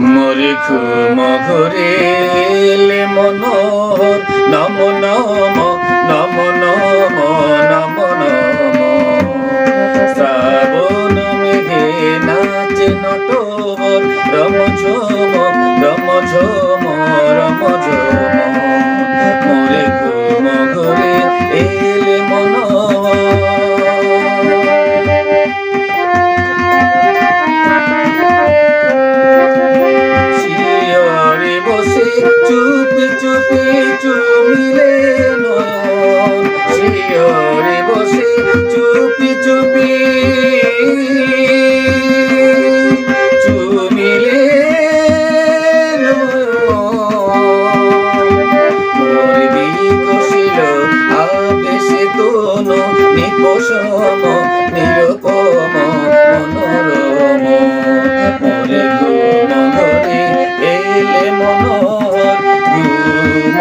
মরি ঘুম ঘুরিলে মনোহর নম নম নম নম নম নম শ্রাবণ মেঘে নাচে নটবর রম ঝম রম ঝম রম ঝম মরি ঘুম ঘুরে এলে মনোহর চুপি চুপি চুমিলে নয়ন শিয়রে বসে চুপি চুপি চুমিলে নয়ন কষিল আবেশে তন নিপসম নিরুপম মনোরম মরে ঘুম ঘরে এলে মনোহর ঘুম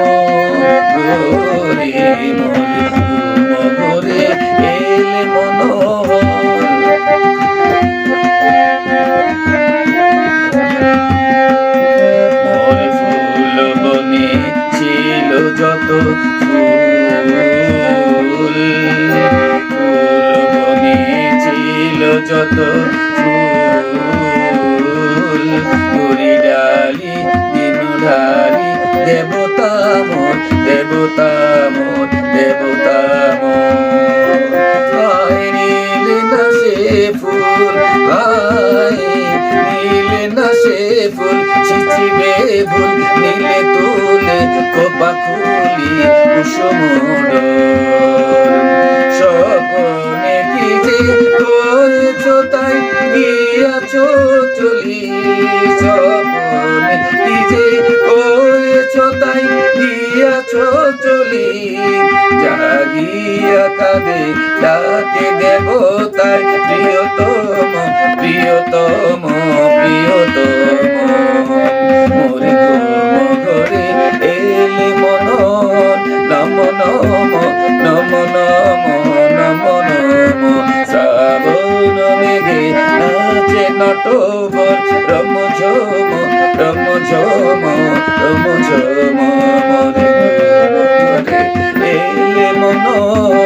ঘরে মরে ঘুম ঘরে এলে মনোহর মরে ফুল বনে ছিল যত ফুল বনে ছিল যত ফুল গুরি ডালি দিনু ঢালি দেবতা মোর দেবতা মোর দেবতা মোর আয় নীলে না সে ফুল আয় নীলে না সে ফুল ছিচিবে ভুল নীলে তুলে কোপা খুলি কুসুমোড স্বপনে কি যে করেছ তাই গিয়াছ চলি স্বপনে কি যে করেছ তাই গিয়াছ চলি জাগিয়া কাঁদে ডাকে দেবতায় প্রিয়তম প্রিয়তম প্রিয়তম মরে ঘুম ঘরে এলে মনোহর নম নম নম নম নম নম শ্রাবণ মেঘে নাচে নটবর রম ঝম রম ঝম রম ঝম মরে ঘুম ঘরে এলে মনোহর